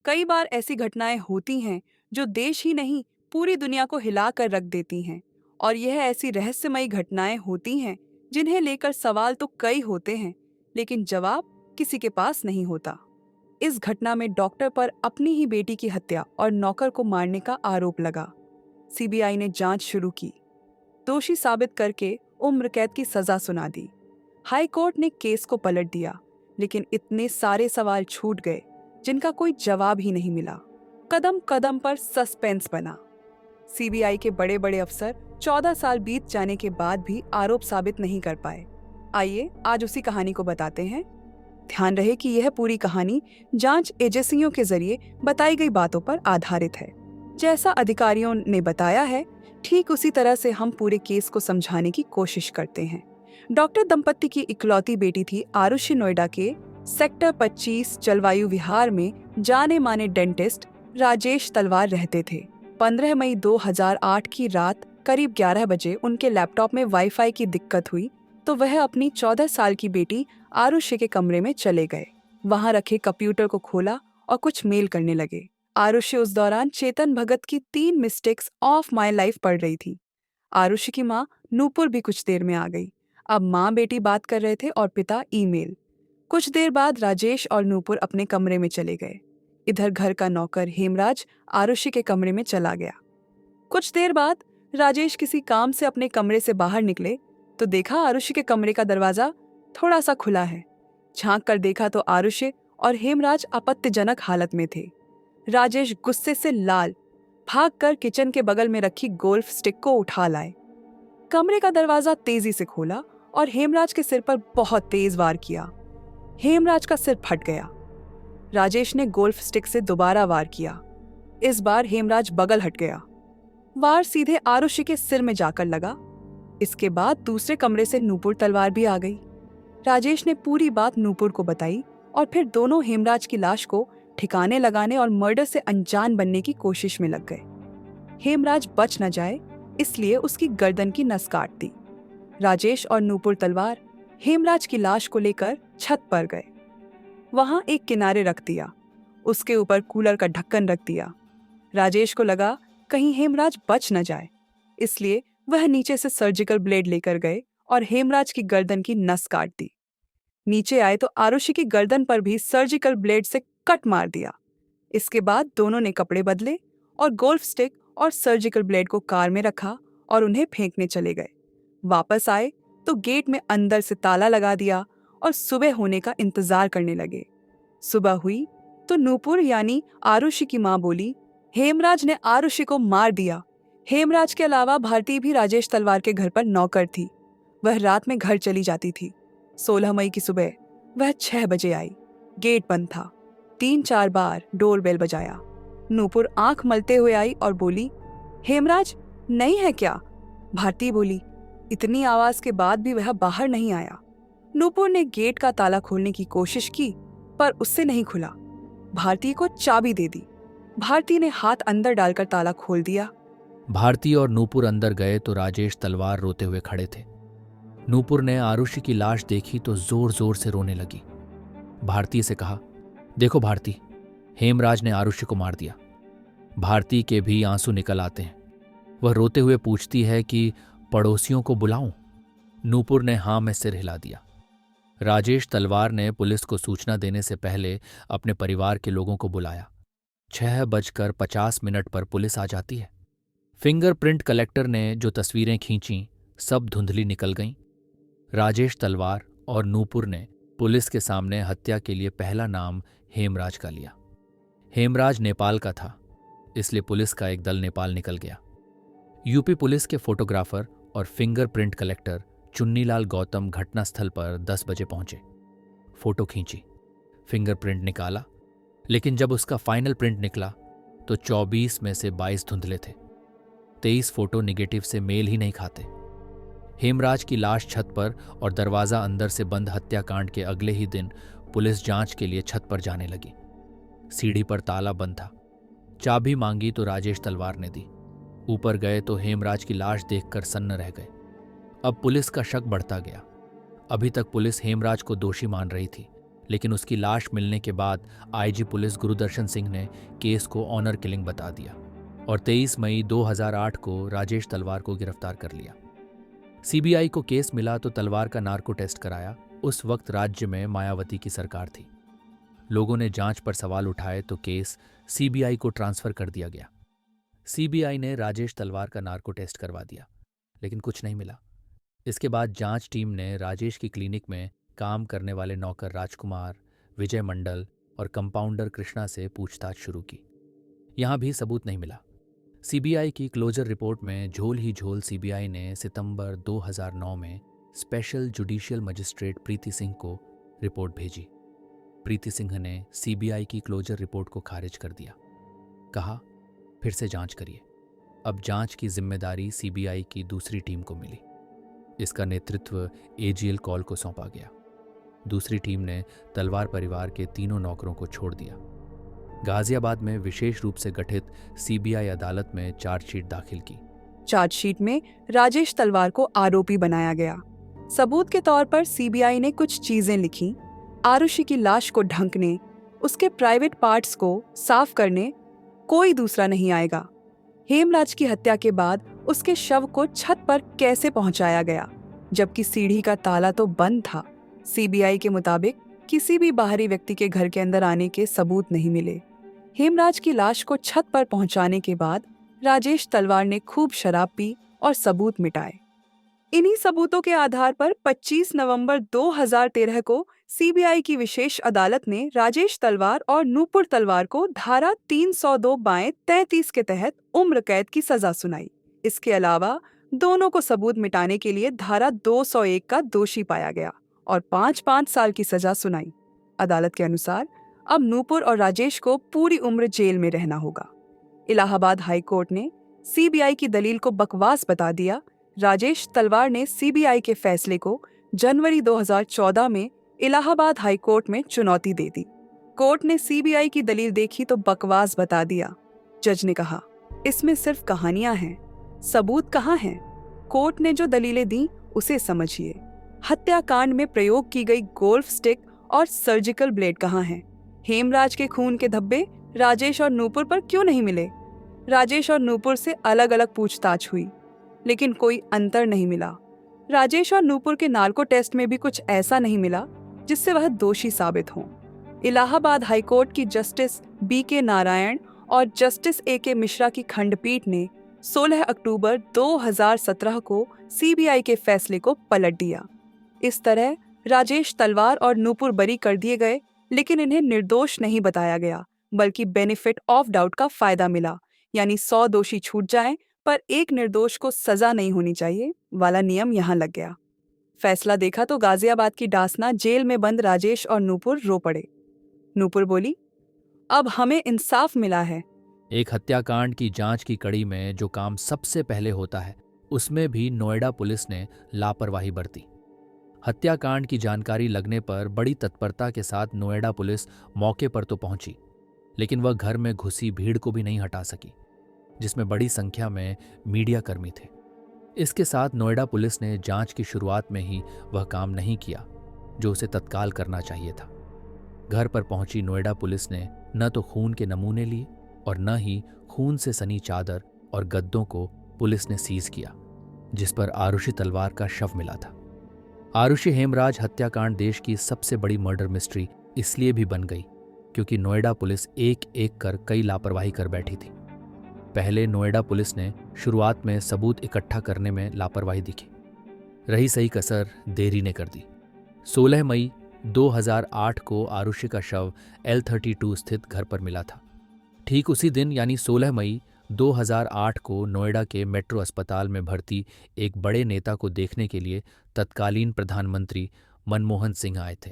कई बार ऐसी घटनाएं होती हैं जो देश ही नहीं पूरी दुनिया को हिला कर रख देती हैं। और यह ऐसी रहस्यमयी घटनाएं होती हैं जिन्हें लेकर सवाल तो कई होते हैं, लेकिन जवाब किसी के पास नहीं होता। इस घटना में डॉक्टर पर अपनी ही बेटी की हत्या और नौकर को मारने का आरोप लगा। सीबीआई ने जांच शुरू की, दोषी साबित करके उम्र कैद की सजा सुना दी। हाई कोर्ट ने केस को पलट दिया, लेकिन इतने सारे सवाल छूट गए जिनका कोई जवाब ही नहीं मिला। कदम कदम पर सस्पेंस बना। सीबीआई के बड़े बड़े अफसर 14 साल बीत जाने के बाद भी आरोप साबित नहीं कर पाए। आइए आज उसी कहानी को बताते हैं। ध्यान रहे कि यह पूरी कहानी जांच एजेंसियों के जरिए बताई गई बातों पर आधारित है। जैसा अधिकारियों ने बताया है, ठीक उसी तरह से हम पूरे केस को समझाने की कोशिश करते हैं। डॉक्टर दंपत्ति की इकलौती बेटी थी आरुषि। नोएडा के सेक्टर 25 जलवायु विहार में जाने माने डेंटिस्ट राजेश तलवार रहते थे। 15 मई 2008 की रात करीब 11 बजे उनके लैपटॉप में वाईफाई की दिक्कत हुई तो वह अपनी 14 साल की बेटी आरुषि के कमरे में चले गए। वहां रखे कंप्यूटर को खोला और कुछ मेल करने लगे। आरुषि उस दौरान चेतन भगत की 3 मिस्टेक्स ऑफ माई लाइफ पढ़ रही थी। आरुषि की माँ नूपुर भी कुछ देर में आ गई। अब माँ बेटी बात कर रहे थे और पिता ईमेल। कुछ देर बाद राजेश और नूपुर अपने कमरे में चले गए। इधर घर का नौकर हेमराज आरुषि के कमरे में चला गया। कुछ देर बाद राजेश किसी काम से अपने कमरे से बाहर निकले तो देखा आरुषि के कमरे का दरवाजा थोड़ा सा खुला है। झांक कर देखा तो आरुषि और हेमराज आपत्तिजनक हालत में थे। राजेश गुस्से से लाल भागकर किचन के बगल में रखी गोल्फ स्टिक को उठा लाए। कमरे का दरवाजा तेजी से खोला और हेमराज के सिर पर बहुत तेज वार किया। हेमराज का सिर फट गया। राजेश ने गोल्फ स्टिक से दोबारा वार किया। इस बार हेमराज बगल हट गया। वार सीधे आरुषि के सिर में जाकर लगा। इसके बाद दूसरे कमरे से नूपुर तलवार भी आ गई। राजेश ने पूरी बात नूपुर को बताई और फिर दोनों हेमराज की लाश को ठिकाने लगाने और मर्डर से अनजान बनने की कोशिश में लग गए। हेमराज बच न जाए इसलिए उसकी गर्दन की नस काट दी। राजेश और नूपुर तलवार हेमराज की लाश को लेकर छत पर गए। वहां एक किनारे रख दिया। उसके ऊपर कूलर का ढक्कन रख दिया। राजेश को लगा कहीं हेमराज बच न जाए, इसलिए वह नीचे से सर्जिकल ब्लेड लेकर गए और हेमराज की गर्दन की नस काट दी। नीचे आए तो आरुषि की गर्दन पर भी सर्जिकल ब्लेड से कट मार दिया। इसके बाद दोनों ने कपड़े बदले और गोल्फ स्टिक और सर्जिकल ब्लेड को कार में रखा और उन्हें फेंकने चले गए। वापस आए तो गेट में अंदर से ताला लगा दिया और सुबह होने का इंतजार करने लगे। सुबह हुई तो नूपुर यानी आरुषि की मां बोली, हेमराज ने आरुषि को मार दिया। हेमराज के अलावा भारती भी राजेश तलवार के घर पर नौकर थी। वह रात में घर चली जाती थी। 16 मई की सुबह वह 6 बजे आई। गेट बंद था। 3-4 बार डोरबेल बजाया। नूपुर आंख मलते हुए आई और बोली, हेमराज नहीं है क्या? भारती बोली, इतनी आवाज के बाद भी वह बाहर नहीं आया। नूपुर ने गेट का ताला खोलने की कोशिश की पर उससे नहीं खुला। भारती को चाबी दे दी। भारती ने हाथ अंदर डालकर ताला खोल दिया। भारती और नूपुर अंदर गए तो राजेश तलवार रोते हुए खड़े थे। नूपुर ने आरुषि की लाश देखी तो जोर जोर से रोने लगी। भारती से कहा, देखो भारती, हेमराज ने आरुषि को मार दिया। भारती के भी आंसू निकल आते हैं। वह रोते हुए पूछती है कि पड़ोसियों को बुलाऊं? नूपुर ने हां में सिर हिला दिया। राजेश तलवार ने पुलिस को सूचना देने से पहले अपने परिवार के लोगों को बुलाया। 6:50 पर पुलिस आ जाती है। फिंगरप्रिंट कलेक्टर ने जो तस्वीरें खींची सब धुंधली निकल गईं। राजेश तलवार और नूपुर ने पुलिस के सामने हत्या के लिए पहला नाम हेमराज का लिया। हेमराज नेपाल का था, इसलिए पुलिस का एक दल नेपाल निकल गया। यूपी पुलिस के फोटोग्राफर और फिंगरप्रिंट कलेक्टर चुन्नीलाल गौतम घटनास्थल पर 10 बजे पहुंचे। फोटो खींची, फिंगरप्रिंट निकाला, लेकिन जब उसका फाइनल प्रिंट निकला तो 24 में से 22 धुंधले थे। 23 फोटो निगेटिव से मेल ही नहीं खाते। हेमराज की लाश छत पर और दरवाजा अंदर से बंद हत्याकांड के अगले ही दिन पुलिस जांच के लिए छत पर जाने लगी। सीढ़ी पर ताला बंद था। चाबी मांगी तो राजेश तलवार ने दी। ऊपर गए तो हेमराज की लाश देखकर सन्न रह गए। अब पुलिस का शक बढ़ता गया। अभी तक पुलिस हेमराज को दोषी मान रही थी, लेकिन उसकी लाश मिलने के बाद आईजी पुलिस गुरुदर्शन सिंह ने केस को ऑनर किलिंग बता दिया और 23 मई 2008 को राजेश तलवार को गिरफ्तार कर लिया। सीबीआई को केस मिला तो तलवार का नार्को टेस्ट कराया। उस वक्त राज्य में मायावती की सरकार थी। लोगों ने जांच पर सवाल उठाए तो केस सीबीआई को ट्रांसफर कर दिया गया। सीबीआई ने राजेश तलवार का नार्को टेस्ट करवा दिया, लेकिन कुछ नहीं मिला। इसके बाद जांच टीम ने राजेश की क्लिनिक में काम करने वाले नौकर राजकुमार, विजय मंडल और कंपाउंडर कृष्णा से पूछताछ शुरू की। यहां भी सबूत नहीं मिला। सीबीआई की क्लोजर रिपोर्ट में झोल ही झोल सीबीआई ने सितंबर 2009 में स्पेशल जुडिशियल मजिस्ट्रेट प्रीति सिंह को रिपोर्ट भेजी। प्रीति सिंह ने सीबीआई की क्लोजर रिपोर्ट को खारिज कर दिया। कहा, फिर से जांच करिए। अब जांच की जिम्मेदारी सीबीआई की दूसरी टीम को मिली। इसका नेतृत्व एजीएल कॉल को सौंपा गया। दूसरी टीम ने तलवार परिवार के तीनों नौकरों को छोड़ दिया। गाजियाबाद में विशेष रूप से गठित सीबीआई अदालत में चार्जशीट दाखिल की। चार्जशीट में राजेश तलवार को आरोपी बनाया गया। सबूत के तौर पर सीबीआई ने कुछ चीजें लिखी। आरुषि की लाश को ढंकने, उसके प्राइवेट पार्ट्स को साफ करने कोई दूसरा नहीं आएगा। हेमराज की हत्या के बाद उसके शव को छत पर कैसे पहुंचाया गया, जबकि सीढ़ी का ताला तो बंद था। सीबीआई के मुताबिक किसी भी बाहरी व्यक्ति के घर के अंदर आने के सबूत नहीं मिले। हेमराज की लाश को छत पर पहुंचाने के बाद राजेश तलवार ने खूब शराब पी और सबूत मिटाए। इन्हीं सबूतों के आधार पर 25 नवंबर 2013 को सीबीआई की विशेष अदालत ने राजेश तलवार और नूपुर तलवार को धारा 302(33) के तहत उम्र कैद की सजा सुनाई। इसके अलावा दोनों को सबूत मिटाने के लिए धारा 201 का दोषी पाया गया और 5-5 साल की सजा सुनाई। अदालत के अनुसार अब नूपुर और राजेश को पूरी उम्र जेल में रहना होगा। इलाहाबाद हाई कोर्ट ने सीबीआई की दलील को बकवास बता दिया। राजेश तलवार ने सीबीआई के फैसले को जनवरी 2014 में इलाहाबाद हाई कोर्ट में चुनौती दे दी। कोर्ट ने सीबीआई की दलील देखी तो बकवास बता दिया। जज ने कहा, इसमें सिर्फ कहानियां हैं, सबूत कहाँ हैं? कोर्ट ने जो दलीलें दी उसे समझिए। हत्याकांड में प्रयोग की गई गोल्फ स्टिक और सर्जिकल ब्लेड कहाँ हैं? हेमराज के खून के धब्बे राजेश और नूपुर पर क्यों नहीं मिले? राजेश और नूपुर से अलग अलग पूछताछ हुई, लेकिन कोई अंतर नहीं मिला। राजेश और नूपुर के नार्को टेस्ट में भी कुछ ऐसा नहीं मिला जिससे वह दोषी साबित हों। इलाहाबाद हाईकोर्ट की जस्टिस BK नारायण और जस्टिस AK मिश्रा की खंडपीठ ने 16 अक्टूबर 2017 को सीबीआई के फैसले को पलट दिया। इस तरह राजेश तलवार और नूपुर बरी कर दिए गए, लेकिन इन्हें निर्दोष नहीं बताया गया, बल्कि बेनिफिट ऑफ डाउट का फायदा मिला। यानी 100 दोषी छूट जाएं पर एक निर्दोष को सजा नहीं होनी चाहिए वाला नियम यहाँ लग गया। फैसला देखा तो गाजियाबाद की डासना जेल में बंद राजेश और नूपुर रो पड़े। नूपुर बोली, अब हमें इंसाफ मिला है। एक हत्याकांड की जांच की कड़ी में जो काम सबसे पहले होता है, उसमें भी नोएडा पुलिस ने लापरवाही बरती। हत्याकांड की जानकारी लगने पर बड़ी तत्परता के साथ नोएडा पुलिस मौके पर तो पहुंची, लेकिन वह घर में घुसी भीड़ को भी नहीं हटा सकी, जिसमें बड़ी संख्या में मीडिया कर्मी थे। इसके साथ नोएडा पुलिस ने जांच की शुरुआत में ही वह काम नहीं किया जो उसे तत्काल करना चाहिए था। घर पर पहुंची नोएडा पुलिस ने न तो खून के नमूने लिए और न ही खून से सनी चादर और गद्दों को पुलिस ने सीज किया, जिस पर आरुषि तलवार का शव मिला था। आरुषि हेमराज हत्याकांड देश की सबसे बड़ी मर्डर मिस्ट्री इसलिए भी बन गई क्योंकि नोएडा पुलिस एक एक कर कई लापरवाही कर बैठी थी। पहले नोएडा पुलिस ने शुरुआत में सबूत इकट्ठा करने में लापरवाही दिखी। रही सही कसर देरी ने कर दी। 16 मई 2008 को आरुषि का शव L32 स्थित घर पर मिला था। ठीक उसी दिन यानी 16 मई 2008 को नोएडा के मेट्रो अस्पताल में भर्ती एक बड़े नेता को देखने के लिए तत्कालीन प्रधानमंत्री मनमोहन सिंह आए थे।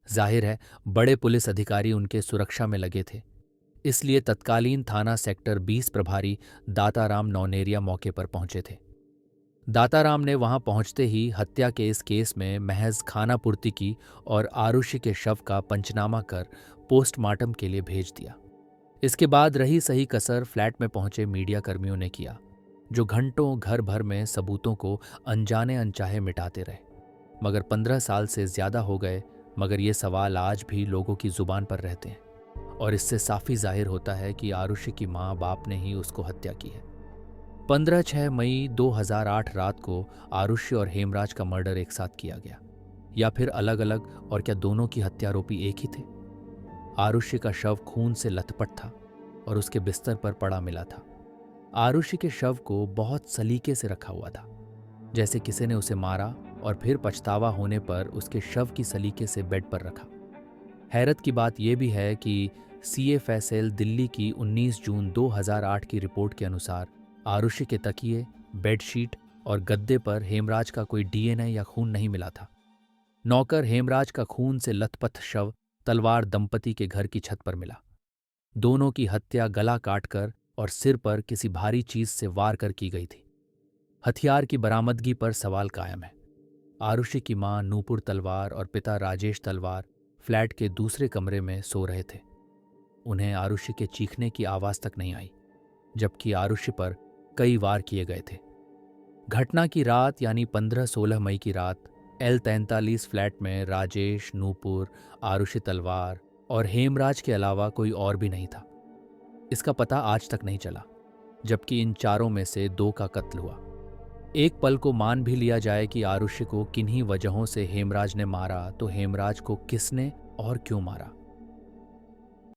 जाहिर है बड़े पुलिस अधिकारी उनके सुरक्षा में लगे थे, इसलिए तत्कालीन थाना सेक्टर 20 प्रभारी दाताराम नौनेरिया मौके पर पहुंचे थे। दाताराम ने वहां पहुंचते ही हत्या के इस केस में महज खानापूर्ति की और आरुषि के शव का पंचनामा कर पोस्टमार्टम के लिए भेज दिया। इसके बाद रही सही कसर फ्लैट में पहुंचे मीडिया कर्मियों ने किया, जो घंटों घर भर में सबूतों को अनजाने अनचाहे मिटाते रहे। मगर 15 साल से ज्यादा हो गए मगर ये सवाल आज भी लोगों की जुबान पर रहते हैं और इससे साफी जाहिर होता है कि आरुषि की माँ बाप ने ही उसको हत्या की है। 15 मई 2008 रात को आरुषि और हेमराज का मर्डर एक साथ किया गया, या फिर अलग अलग, और क्या दोनों की हत्यारोपी एक ही थे? आरुषि का शव खून से लथपथ था और उसके बिस्तर पर पड़ा मिला था। आरुषि के शव को बहुत सलीके से रखा हुआ था, जैसे किसी ने उसे मारा और फिर पछतावा होने पर उसके शव की सलीके से बेड पर रखा। हैरत की बात यह भी है कि CFSL दिल्ली की 19 जून 2008 की रिपोर्ट के अनुसार आरुषि के तकिए, बेडशीट और गद्दे पर हेमराज का कोई DNA या खून नहीं मिला था। नौकर हेमराज का खून से लथपथ शव तलवार दंपति के घर की छत पर मिला। दोनों की हत्या गला काटकर और सिर पर किसी भारी चीज से वार कर की गई थी। हथियार की बरामदगी पर सवाल कायम है। आरुषि की मां नूपुर तलवार और पिता राजेश तलवार फ्लैट के दूसरे कमरे में सो रहे थे। उन्हें आरुषि के चीखने की आवाज तक नहीं आई, जबकि आरुषि पर कई वार किए गए थे। घटना की रात यानी 15-16 मई की रात L43 फ्लैट में राजेश, नूपुर, आरुषि तलवार और हेमराज के अलावा कोई और भी नहीं था। इसका पता आज तक नहीं चला, जबकि इन चारों में से 2 का कत्ल हुआ। एक पल को मान भी लिया जाए कि आरुषि को किन्हीं वजहों से हेमराज ने मारा, तो हेमराज को किसने और क्यों मारा,